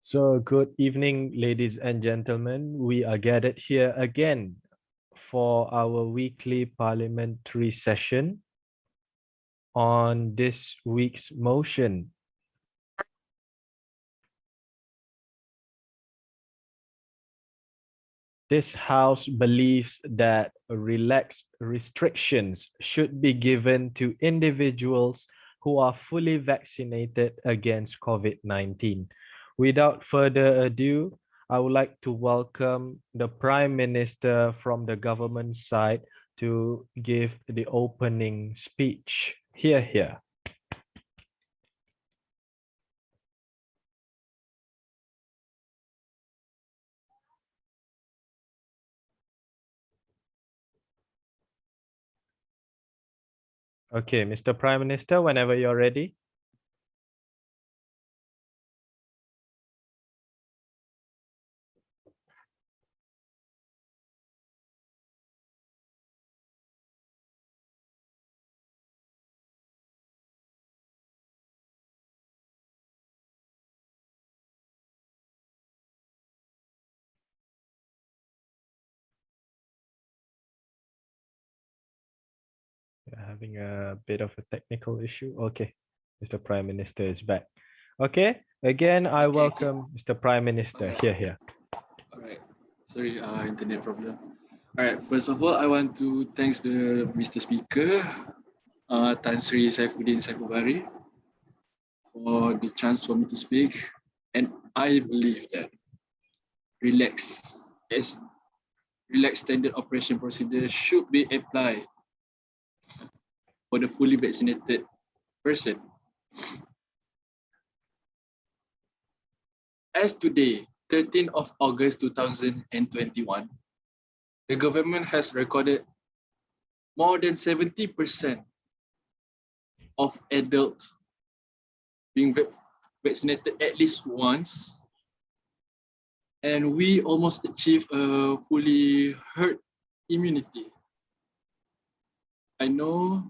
So, good evening, ladies and gentlemen. We are gathered here again for our weekly parliamentary session on this week's motion. This House believes that relaxed restrictions should be given to individuals who are fully vaccinated against COVID-19. Without further ado, I would like to welcome the Prime Minister from the government side to give the opening speech. Here. Okay, Mr. Prime Minister, whenever you're ready. We're having a bit of a technical issue. Okay, Mr. Prime Minister is back. Okay, again, I welcome Mr. Prime Minister. Here. All right. Sorry, internet problem. All right. First of all, I want to thank the Mr. Speaker, Tan Sri Saifuddin Saifubari, for the chance for me to speak. And I believe that relaxed standard operation procedure should be applied for the fully vaccinated person. As today, 13th of August 2021, the government has recorded more than 70% of adults being vaccinated at least once, and we almost achieved a fully herd immunity. I know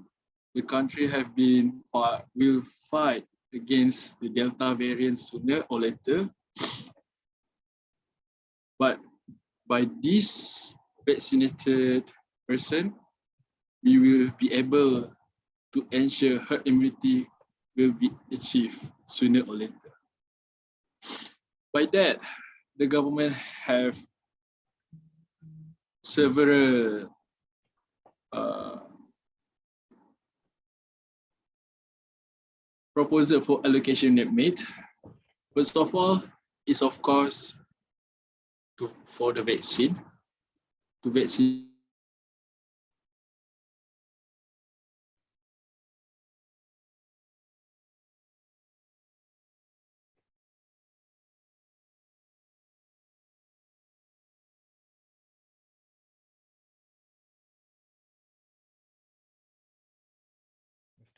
the country will fight against the Delta variant sooner or later, but by this vaccinated person, we will be able to ensure herd immunity will be achieved sooner or later. By that, the government have several proposal for allocation made. First of all, is of course for the vaccine, to vaccine.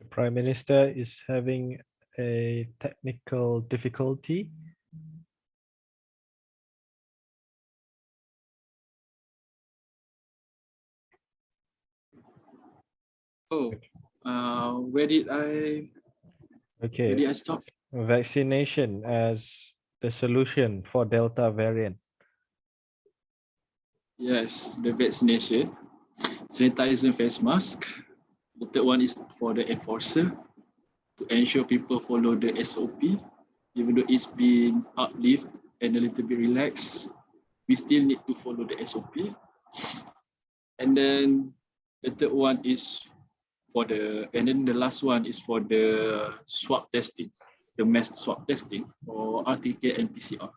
The Prime Minister is having a technical difficulty. Oh, where did I stop? Vaccination as the solution for Delta variant. Yes, the vaccination, sanitizer, face mask. The third one is for the enforcer, to ensure people follow the SOP, even though it's been uplifted and a little bit relaxed, we still need to follow the SOP. And then the third one is and then the last one is for the swab testing, the mass swab testing for RTK and PCR.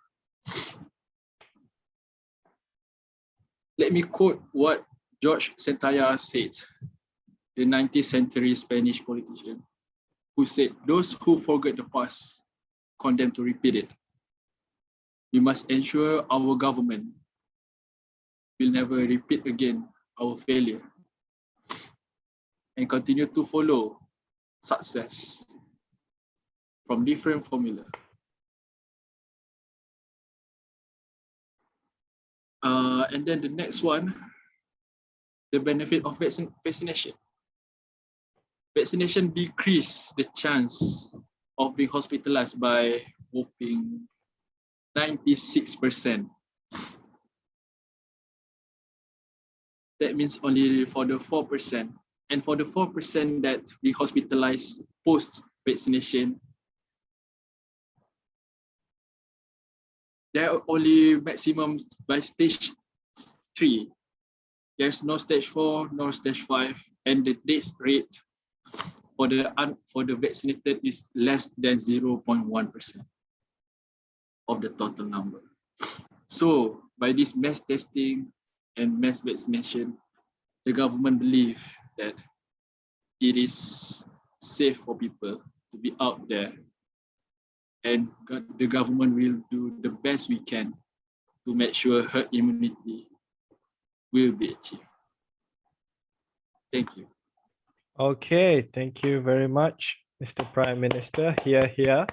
Let me quote what George Santayana said, the 19th century Spanish politician, who said, "Those who forget the past condemn to repeat it. We must ensure our government will never repeat again our failure and continue to follow success from different formula." And then the next one, the benefit of vaccination. Vaccination decrease the chance of being hospitalized by whopping 96%. That means only for the 4%. And for the 4% that we hospitalized post-vaccination, there are only maximum by stage 3. There's no stage 4, no stage 5, and the death rate for the vaccinated is less than 0.1% of the total number. So by this mass testing and mass vaccination, the government believes that it is safe for people to be out there, and the government will do the best we can to make sure herd immunity will be achieved. Thank you. Okay, thank you very much, Mr. Prime Minister. Here. Okay.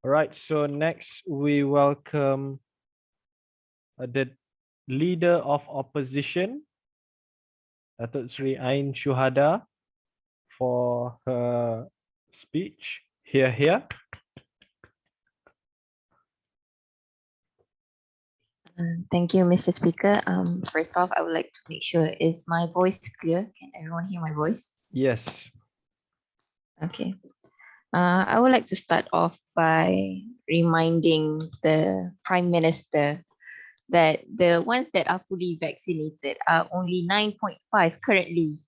All right, so next we welcome the leader of opposition, Dato Sri Ain Shuhada, for her speech. Here. Thank you, Mr. Speaker. First off, I would like to make sure, is my voice clear? Can everyone hear my voice? Yes. Okay. I would like to start off by reminding the Prime Minister that the ones that are fully vaccinated are only 9.5 currently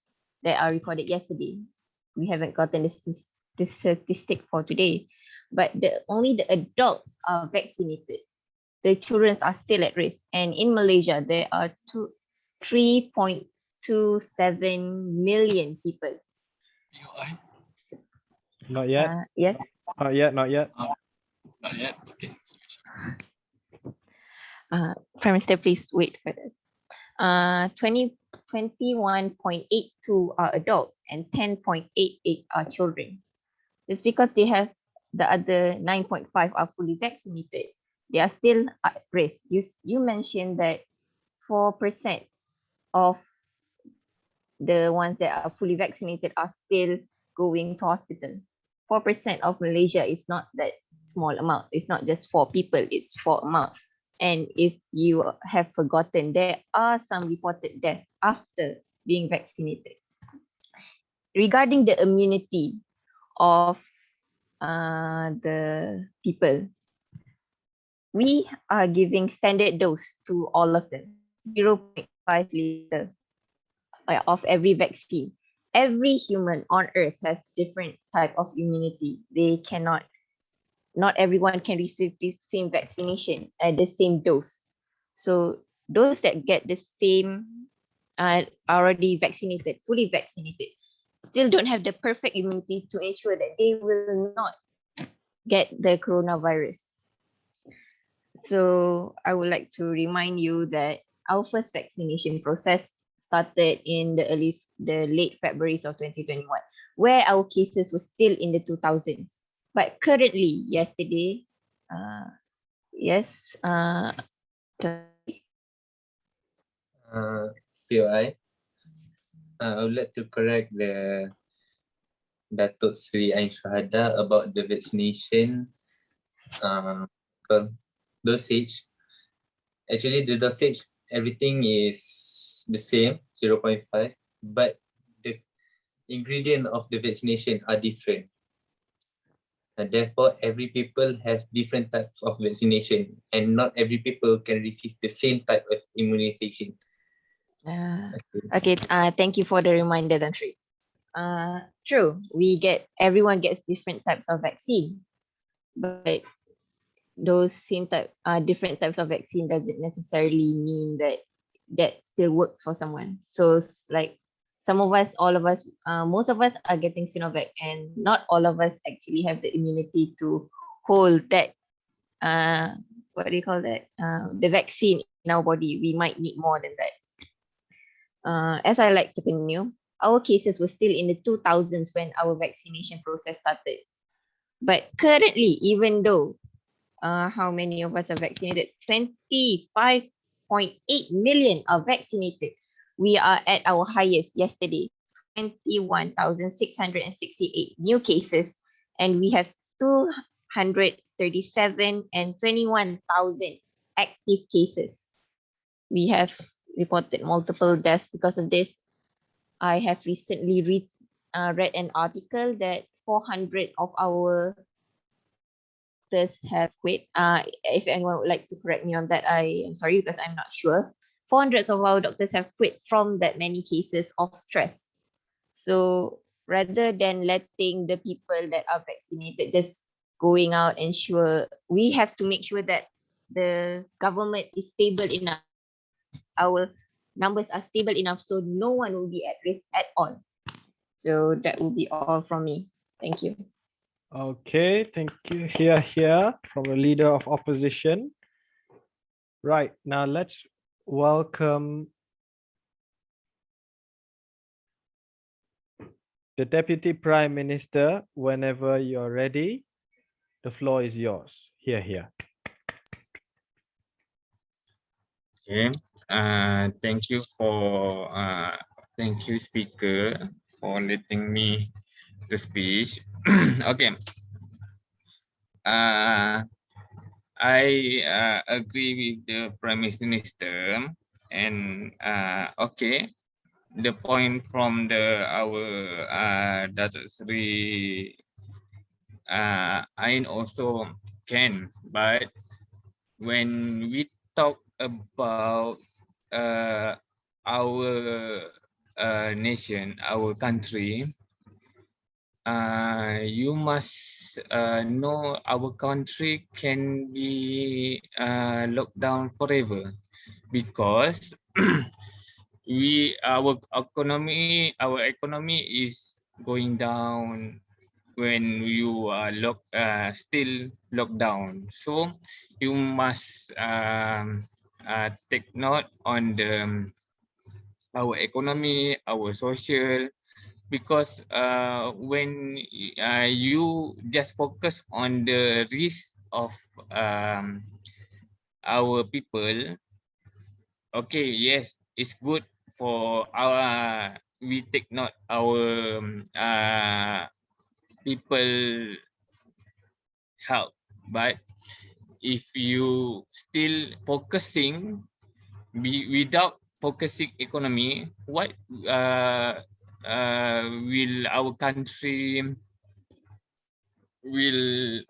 that are recorded yesterday. We haven't gotten this statistic for today, but only the adults are vaccinated. The children are still at risk. And in Malaysia, there are 3.27 million people. Not yet. Yes. Not yet. Not yet. Okay. Prime Minister, please wait for this. 21.82 are adults and 10.88 are children. It's because they have the other 9.5 are fully vaccinated. They are still at risk. You mentioned that 4% of the ones that are fully vaccinated are still going to hospital. 4% of Malaysia is not that small amount. It's not just 4 people, it's 4 amounts. And if you have forgotten, there are some reported deaths after being vaccinated. Regarding the immunity of the people, we are giving standard dose to all of them, 0.5 liter of every vaccine. Every human on earth has different type of immunity. Not everyone can receive the same vaccination at the same dose. So those that get the same already vaccinated, fully vaccinated, still don't have the perfect immunity to ensure that they will not get the coronavirus. So I would like to remind you that our first vaccination process started in the late February of 2021, where our cases were still in the 2000s. But currently, yesterday, POI, I would like to correct the Dato Sri Ain Shuhada about the vaccination dosage. Actually, the dosage, everything is the same, 0.5, but the ingredient of the vaccination are different. And therefore, every people have different types of vaccination, and not every people can receive the same type of immunization. Okay. Thank you for the reminder, Tan Sri. True, everyone gets different types of vaccine, but those different types of vaccine doesn't necessarily mean that still works for someone. So like some of us, all of us, most of us are getting Sinovac, and not all of us actually have the immunity to hold that, the vaccine in our body. We might need more than that. As I like to continue, our cases were still in the 2000s when our vaccination process started. But currently, even though how many of us are vaccinated, 25.8 million are vaccinated, we are at our highest yesterday. 21,668 new cases, and we have 237 and 21,000 active cases. We have reported multiple deaths because of this. I have recently read an article that 400 of our doctors have quit. If anyone would like to correct me on that, I am sorry because I'm not sure. 400 of our doctors have quit from that many cases of stress. So rather than letting the people that are vaccinated just going out, we have to make sure that the government is stable enough. Our numbers are stable enough so no one will be at risk at all. So that will be all from me. Thank you. Okay, thank you. Here from the leader of opposition. Right, now let's welcome the Deputy Prime Minister. Whenever you're ready, the floor is yours. Here. Okay. Thank you speaker for letting me to speak. Okay. I agree with the Prime Minister, and okay, the point from our Dato Seri, I also can, but when we talk about our nation, our country, you must know our country can be locked down forever, because our economy is going down when you are still locked down. So you must take note on our economy, our social, because when you just focus on the risk of our people, okay, yes, it's good for we take note our people health, but if you still focusing without focusing economy, what will our country will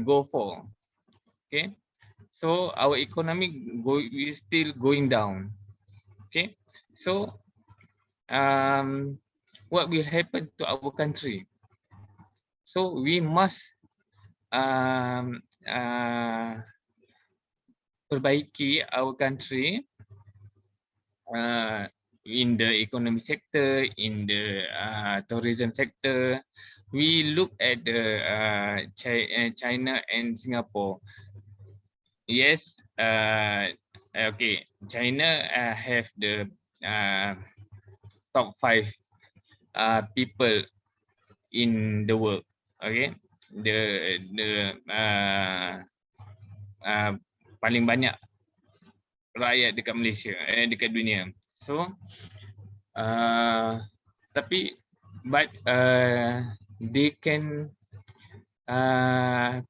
go for? Okay, so our economy is still going down. Okay, so what will happen to our country? So we must perbaiki our country in the economic sector, in the tourism sector. We look at the China and Singapore. Yes, okay, China have the top 5 people in the world. Okay, the paling banyak rakyat dekat Malaysia, dekat dunia. So but they can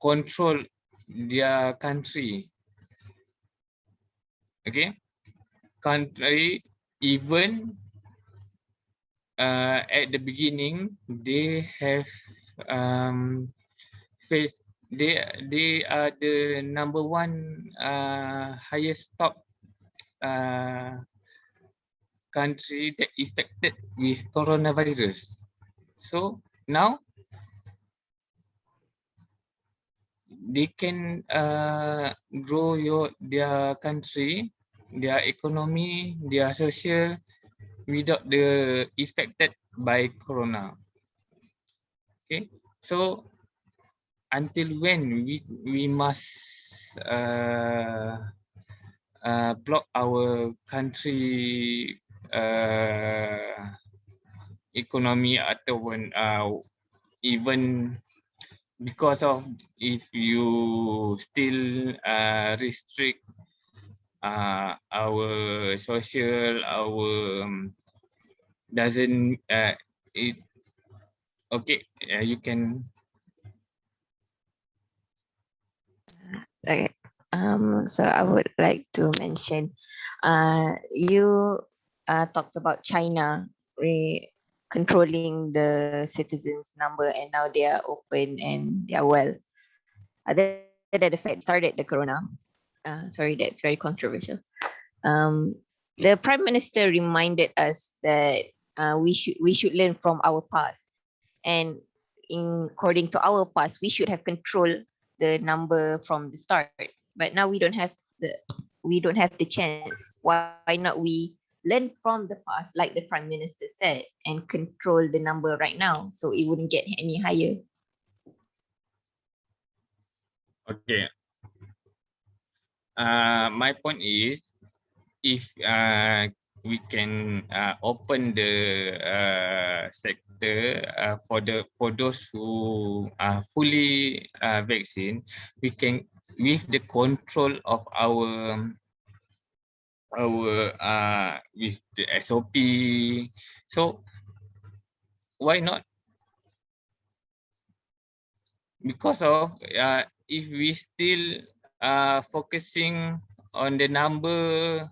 control their country. Okay, country, even at the beginning they have faced, they are the number 1 highest top country that affected with coronavirus. So now they can grow their country, their economy, their social without the affected by corona. Okay, so until when we must block our country economy, ataupun even because of if you still restrict our social, our doesn't it okay, you can. Okay. So I would like to mention, you talked about China controlling the citizens' number, and now they are open and they are well. Other than the fact started the corona. Sorry, that's very controversial. The Prime Minister reminded us that we should learn from our past, and according to our past, we should have controlled the number from the start. But now we don't have the chance. Why not we learn from the past, like the Prime Minister said, and control the number right now so it wouldn't get any higher? Okay. My point is, if we can open the sector for those who are fully vaccine, we can, with the control of our with the SOP. So why not? Because of if we still focusing on the number,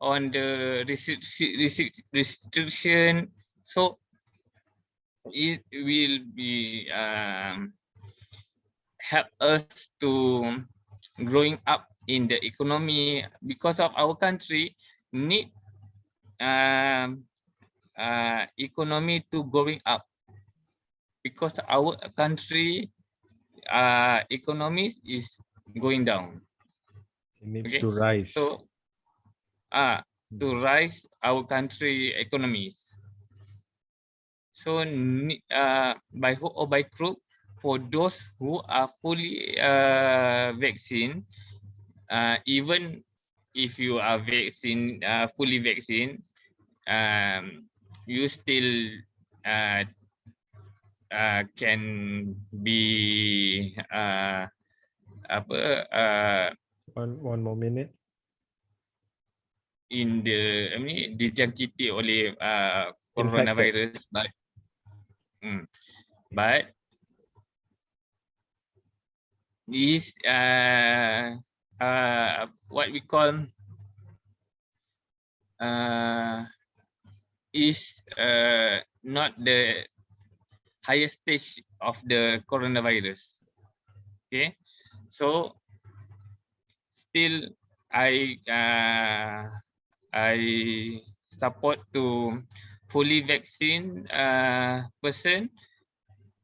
on the restriction, so it will be help us to growing up in the economy, because of our country need economy to growing up, because our country economy is going down. It needs Okay, to rise. so to rise our country economies. So by hook or by crook, for those who are fully vaccine, even if you are fully vaccine, you still can be One more minute. in the dijangkiti oleh Infected. coronavirus, but is what we call is not the highest stage of the coronavirus. Okay, so still I support to fully vaccine person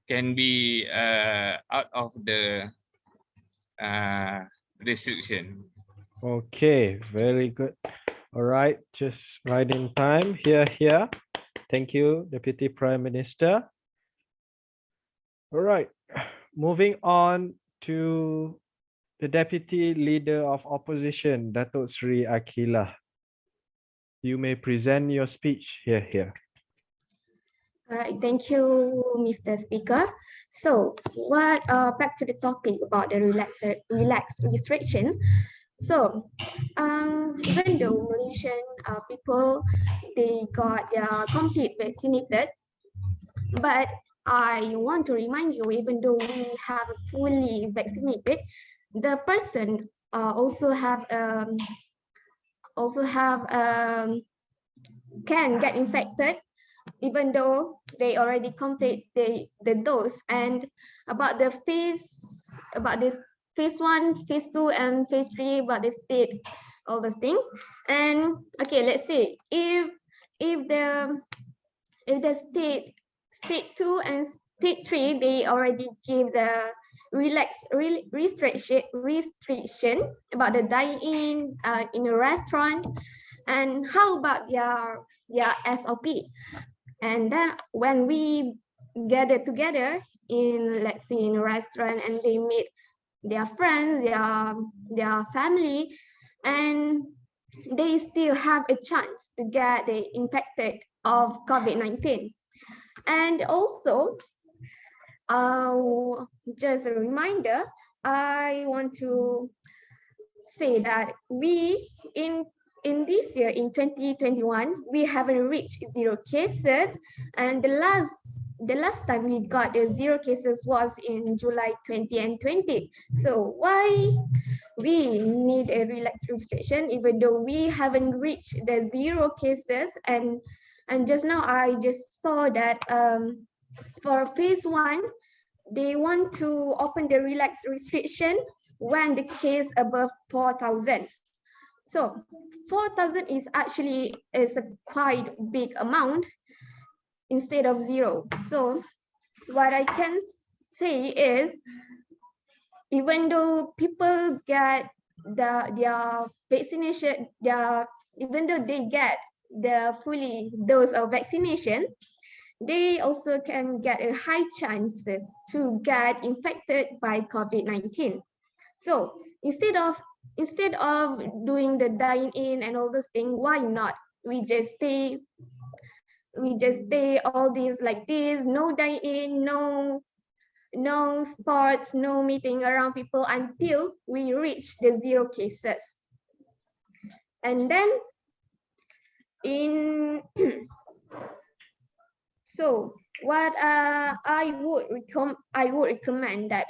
can be out of the restriction. Okay, very good. All right, just right in time. Here. Thank you, Deputy Prime Minister. All right, moving on to the Deputy Leader of Opposition, Dato Seri Aqilah. You may present your speech here. All right, thank you, Mr. Speaker. So, back to the topic about the relaxed restriction. So, even though Malaysian people, they got their complete vaccinated, but I want to remind you, even though we have fully vaccinated, the person also can get infected, even though they already complete the dose. And about this phase 1, phase 2, and phase 3, about the state, all those things. And okay, let's say if the state 2 and state 3, they already give the restriction about the dine-in in a restaurant. And how about their SOP? And then when we gather together in, let's say, in a restaurant, and they meet their friends, their family, and they still have a chance to get infected of COVID-19. And also, just a reminder, I want to say that we in this year, in 2021, we haven't reached 0 cases, and the last time we got the 0 cases was in July 2020. So why we need a relaxed restriction even though we haven't reached the 0 cases? And just now I just saw that for phase 1, they want to open the relaxed restriction when the case above 4,000. So 4,000 is actually a quite big amount instead of 0. So what I can say is, even though people get their vaccination, even though they get the fully dose of vaccination, they also can get a high chances to get infected by COVID-19. So instead of doing the dine in and all those things, why not we just stay all these like this, no dine in, no sports, no meeting around people until we reach the 0 cases. And then in so what I would recommend that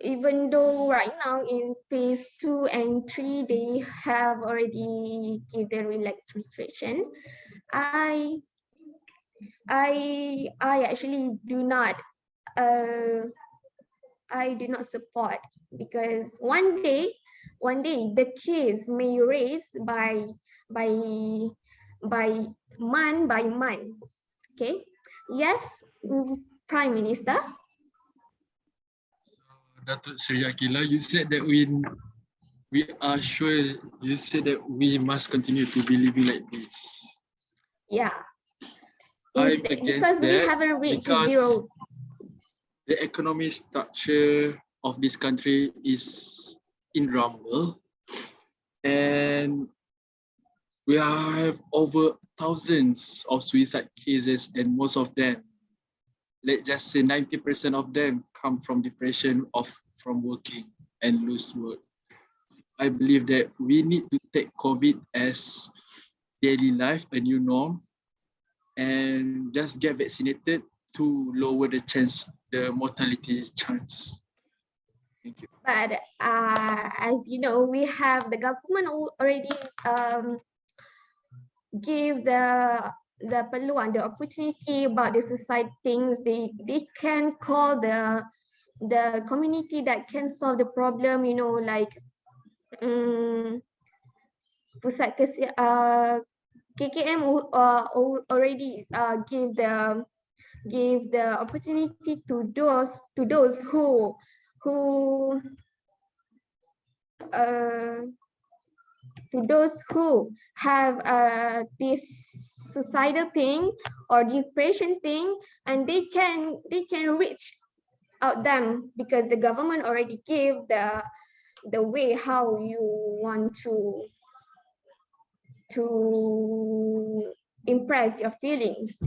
even though right now in phase 2 and 3 they have already give the relaxed restriction, I actually do not support, because one day the case may raise by month by month. Okay, yes, Prime Minister. Dato Seri Aqilah, you said that we are sure, you said that we must continue to be living like this. Yeah. I'm against because that, we haven't reached because 0. the economic structure of this country is in rumble, and we have over thousands of suicide cases, and most of them, let's just say 90% of them, come from depression from working and lose work. I believe that we need to take COVID as daily life, a new norm, and just get vaccinated to lower the mortality chance. Thank you. But as you know, we have the government already give the peluang, the opportunity about the suicide things. They can call the community that can solve the problem, you know, like pusat KKM already give the opportunity to those who have this suicidal thing or depression thing, and they can reach out them, because the government already gave the way how you want to impress your feelings.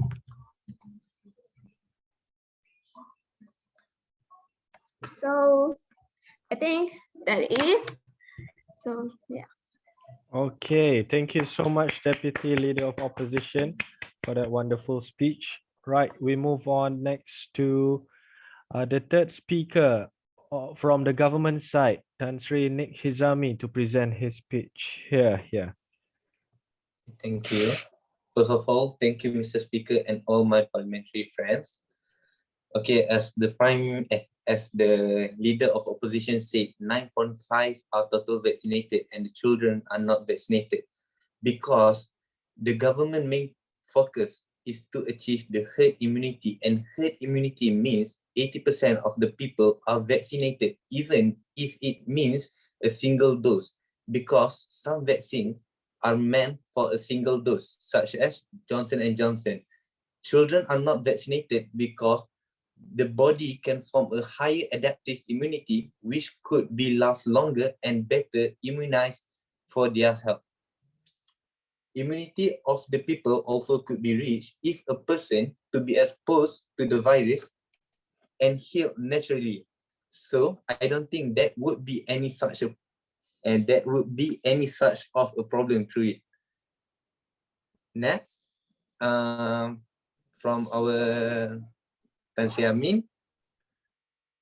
So I think that is so, yeah. Okay, thank you so much, Deputy Leader of Opposition, for that wonderful speech. Right, we move on next to the third speaker from the government side, Tan Sri Nik Hizami, to present his speech. Here. Thank you. First of all, thank you, Mr. Speaker, and all my parliamentary friends. Okay, as the leader of opposition said, 9.5 are total vaccinated and the children are not vaccinated, because the government main focus is to achieve the herd immunity, and herd immunity means 80% of the people are vaccinated, even if it means a single dose, because some vaccines are meant for a single dose, such as Johnson & Johnson. Children are not vaccinated because the body can form a higher adaptive immunity, which could be last longer and better immunized for their health. Immunity of the people also could be reached if a person to be exposed to the virus and healed naturally, So I don't think that would be any such of a problem through it. Next, from our Seri Ameen.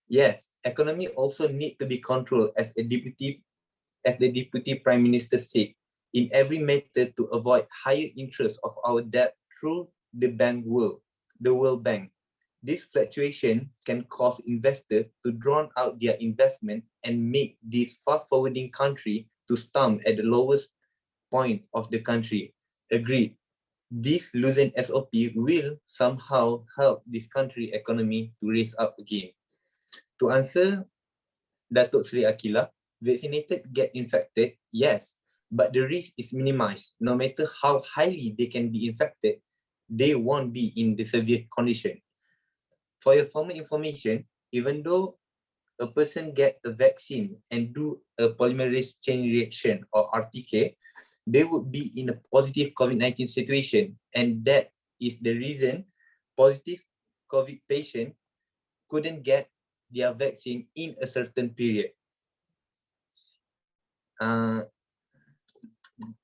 Yes, economy also need to be controlled as the Deputy Prime Minister said, in every method to avoid higher interest of our debt through the World Bank. This fluctuation can cause investors to draw out their investment and make this fast-forwarding country to stump at the lowest point of the country. Agreed. This loosened SOP will somehow help this country economy to raise up again. To answer Dato Seri Aqilah, vaccinated get infected, yes, but the risk is minimized. No matter how highly they can be infected, they won't be in the severe condition. For your formal information, even though a person get a vaccine and do a polymerase chain reaction or RTK, they would be in a positive COVID-19 situation. And that is the reason positive COVID patient couldn't get their vaccine in a certain period.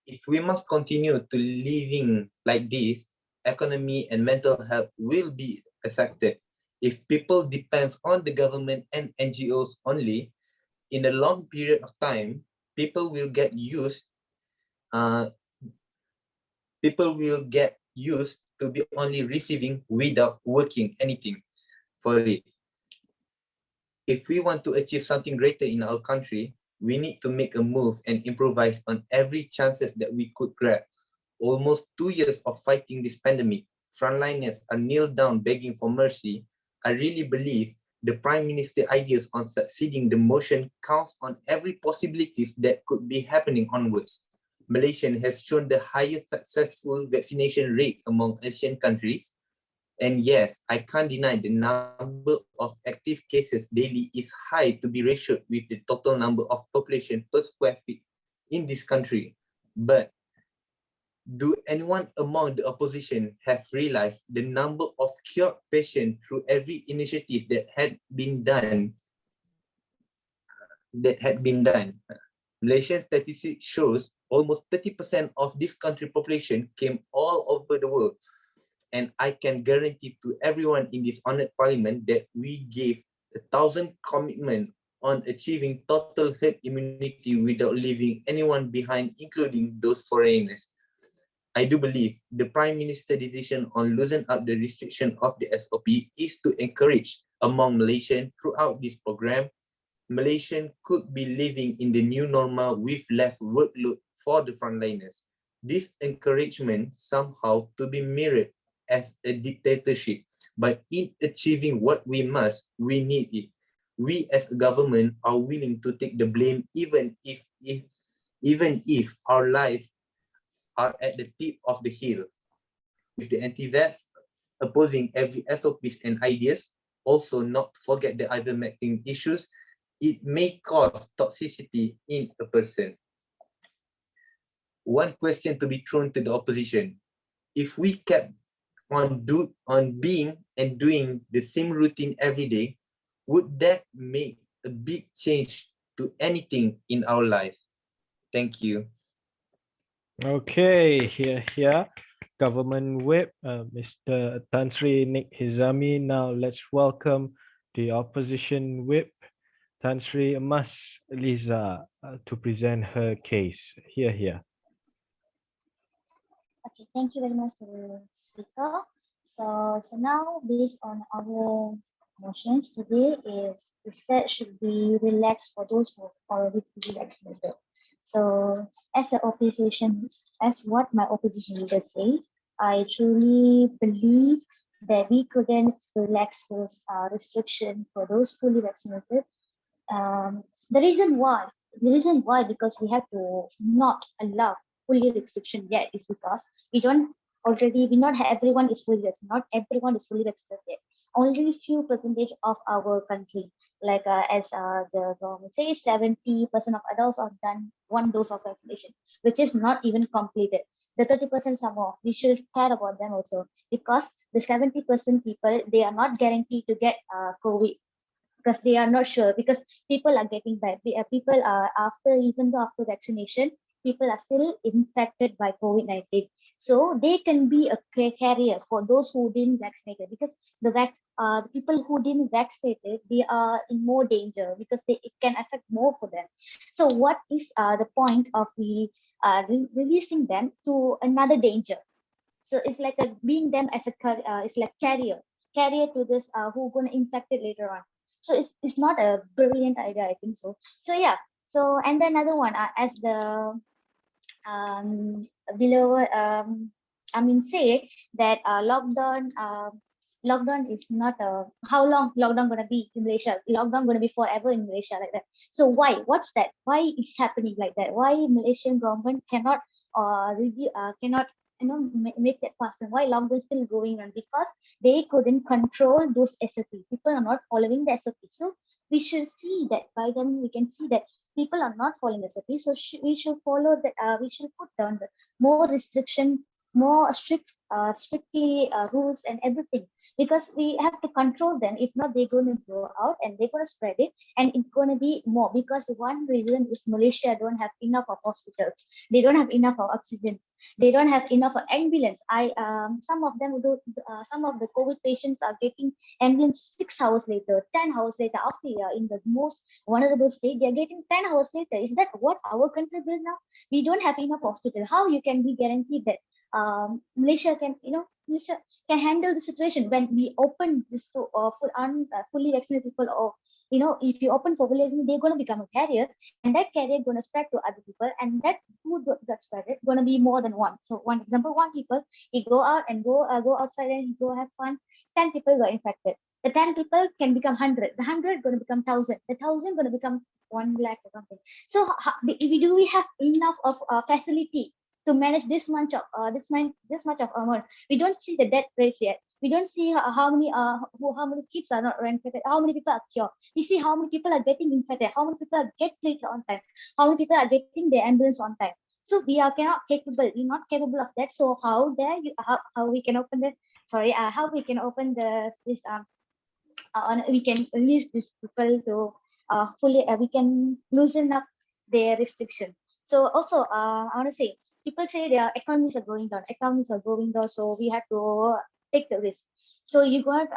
If we must continue to living like this, economy and mental health will be affected. If people depend on the government and NGOs only, in a long period of time, people will get used to be only receiving without working anything for it. If we want to achieve something greater in our country, we need to make a move and improvise on every chances that we could grab. Almost 2 years of fighting this pandemic, frontliners are kneeled down begging for mercy. I really believe the Prime Minister ideas on succeeding the motion counts on every possibilities that could be happening onwards. Malaysia has shown the highest successful vaccination rate among Asian countries. And yes, I can't deny the number of active cases daily is high to be ratioed with the total number of population per square feet in this country. But do anyone among the opposition have realized the number of cured patients through every initiative that had been done? Malaysian statistics shows almost 30% of this country population came all over the world. And I can guarantee to everyone in this honored parliament that we gave 1,000 commitment on achieving total herd immunity without leaving anyone behind, including those foreigners. I do believe the Prime Minister decision on loosen up the restriction of the SOP is to encourage among Malaysians throughout this program. Malaysians could be living in the new normal with less workload for the frontliners. This encouragement somehow to be mirrored as a dictatorship, but in achieving what we must, we need it. We as a government are willing to take the blame even if our lives are at the tip of the hill. With the anti-vax opposing every SOPs and ideas, also not forget the ivermectin issues, it may cause toxicity in a person. One question to be thrown to the opposition: if we kept on being and doing the same routine every day, would that make a big change to anything in our life? Thank you. Okay, here, Government Whip, Mr. Tan Sri Nik Hizami. Now let's welcome the Opposition Whip, Tan Sri Emas Liza, to present her case. Here. Okay, thank you very much to the speaker. So now based on our motions today is the state should be relaxed for those who are already fully vaccinated. So as an opposition, as what my opposition leader says, I truly believe that we couldn't relax those restrictions for those fully vaccinated. The reason why, because we have to not allow fully restriction yet is because everyone is fully vaccinated. Not everyone is fully vaccinated. Only few percentage of our country, like as the government says, 70% of adults are done one dose of vaccination, which is not even completed. The 30% some more, we should care about them also, because the 70% people, they are not guaranteed to get COVID because they are not sure, because people are getting bad. People are even though after vaccination, people are still infected by COVID-19. So they can be a carrier for those who didn't vaccinate, because the people who didn't vaccinate, they are in more danger, because it can affect more for them. So what is the point of releasing them to another danger? So it's like being them as a it's like carrier to this who gonna infect it later on. So it's not a brilliant idea, I think so. So yeah. So and then another one, as the below Ameen say that lockdown is not how long lockdown gonna be in Malaysia. Lockdown gonna be forever in Malaysia, like that. So why? What's that? Why is happening like that? Why Malaysian government cannot review cannot make that faster? Why lockdown is still going on? Because they couldn't control those SOP. People are not following the SOP. So we should see that by them we can see that people are not following SOP. So we should follow that. We should put down the more restriction, more strictly rules and everything, because we have to control them. If not, they're going to go out and they're going to spread it, and it's going to be more. Because one reason is Malaysia don't have enough of hospitals. They don't have enough of oxygen. They don't have enough of ambulance. Some of them do. Some of the COVID patients are getting ambulance 6 hours later, 10 hours later. After in the most vulnerable state, they're getting 10 hours later. Is that what our country will now? We don't have enough hospital. How you can be guaranteed that Malaysia can, Malaysia can handle the situation when we open this to fully vaccinated people, or if you open for fully vaccinated, they're going to become a carrier, and that carrier going to spread to other people, and that who got spread it going to be more than one. So one example, one people he go out and go outside and he go have fun. 10 people got infected. The 10 people can become 100. The 100 going to become 1,000. The 1,000 going to become 1 lakh or something. So do we have enough of facility to manage this much of amount? We don't see the death rates yet. We don't see how many kids are not infected, how many people are cured. We see how many people are getting infected, how many people get treated on time, how many people are getting their ambulance on time. So we are capable. We're not capable of that. So how we can open the how we can open this we can release these people to fully we can loosen up their restriction. So also I want to say, people say their economies are going down, so we have to take the risk. So you got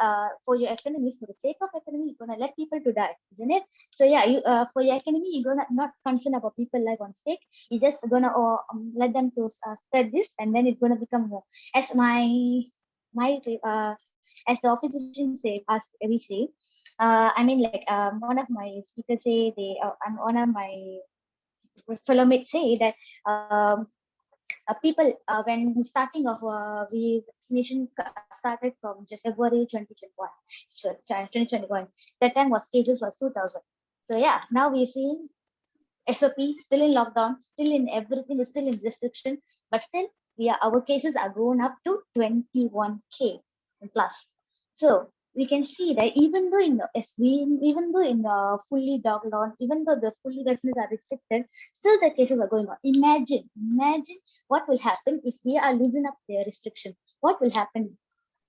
for your economy, for the sake of economy, you're gonna let people to die, isn't it? So yeah, you for your economy, you're gonna not concerned about people life on stake. You're just gonna let them to spread this, and then it's gonna become more. As as the opposition say, as we say, I mean, like one of my speakers say and one of my fellow mates say that people when starting of vaccination started from February 2021. So 2021, that time was cases was 2,000. So yeah, now we're seeing SOP still in lockdown, still in everything is still in restriction, but still our cases are grown up to 21K plus. So we can see that even though in the fully lockdown, even though the fully vaccinated are restricted, still the cases are going on. Imagine what will happen if we are losing up their restriction. What will happen?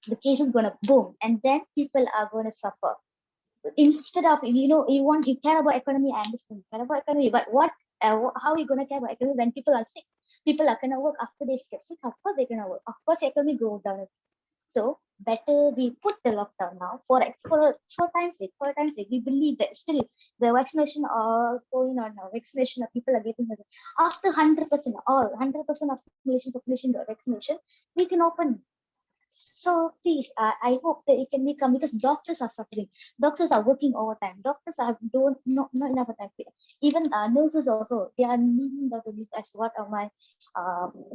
The case is gonna boom, and then people are gonna suffer. Instead of you care about economy, I understand you care about economy, but how are you gonna care about economy when people are sick? People are gonna work after they get sick. Of course they're gonna work. Of course the economy goes down. So better we put the lockdown now for time's sake. We believe that still the vaccination are going on now. Vaccination of people are getting better. After 100% of Malaysian population got vaccination, we can open. So please, I hope that it can become, because doctors are suffering. Doctors are working overtime. Doctors are not enough time. Even nurses also, they are kneeling down to this, as what my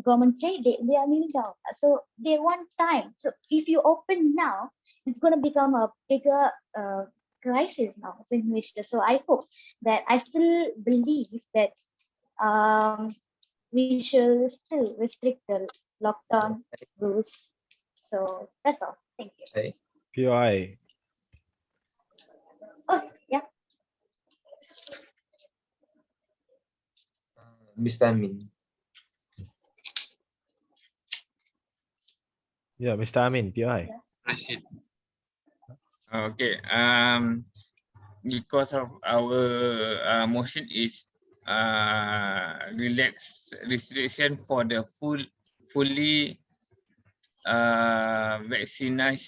government say. They are kneeling down. So they want time. So if you open now, it's going to become a bigger crisis now in Malaysia. So I hope that I still believe that we should still restrict the lockdown rules. So that's all. Thank you. Okay. POI. Oh, yeah. Mr. Ameen. Yeah, Mr. Ameen, POI. Yeah. Proceed. Okay. because of our motion is relax restriction for the fully vaccinated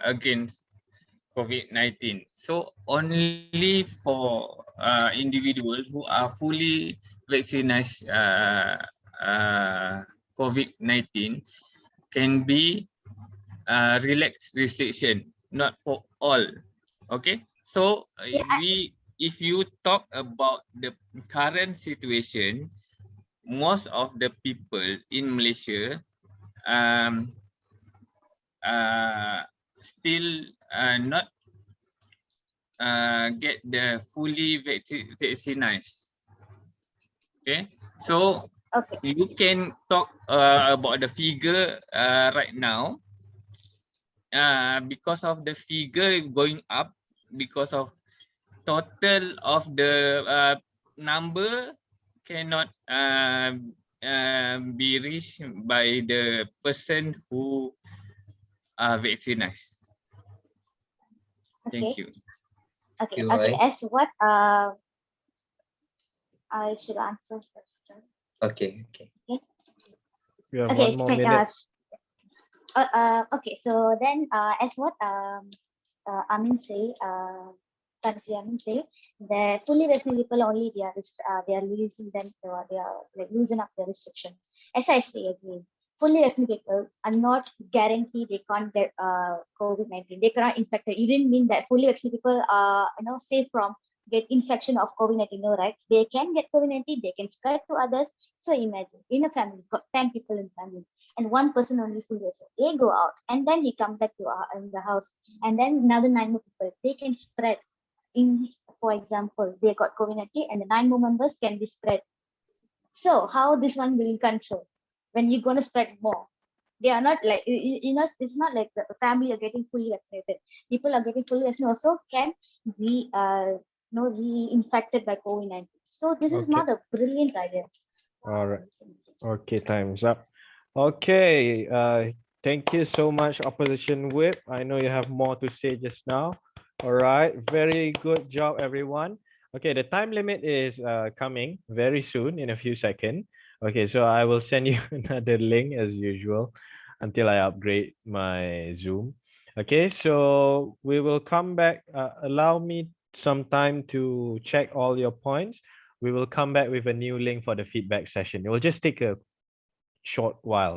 against COVID-19. So only for individuals who are fully vaccinated COVID-19 can be relaxed restriction, not for all. Okay, so if you talk about the current situation, most of the people in Malaysia still not get the fully vaccinated. Okay, so Okay. you can talk about the figure right now. Because of the figure going up, because of total of the number cannot be reached by the person who are vaccinated. Thank Okay. you. Okay. You, Okay. right? As what I should answer first. Okay. We have Okay. one more Thank minute. okay. So then, as what Ameen say, Ameen say, the fully vaccinated people only they are losing them. They are like losing up their restriction. As I say again, fully vaccinated people are not guaranteed they can't get COVID-19. They cannot infect it. It didn't mean that fully vaccinated people are safe from get infection of COVID-19. No, right? They can get COVID-19. They can spread to others. So imagine in a family, got 10 people in family, and one person only fully vaccinated. They go out and then he come back to in the house, and then another 9 more people. They can spread. In, for example, they got COVID-19 and the 9 more members can be spread. So how this one will control when you're going to spread more? They are not like, it's not like the family are getting fully vaccinated. People are getting fully vaccinated also can be reinfected by COVID-19. So this is Okay. not a brilliant idea. All right. Okay, time's up. Okay, thank you so much, Opposition Whip. I know you have more to say just now. All right, very good job, everyone. Okay, the time limit is coming very soon in a few seconds. Okay, so I will send you another link as usual until I upgrade my Zoom. Okay, so we will come back. Allow me some time to check all your points. We will come back with a new link for the feedback session. It will just take a short while.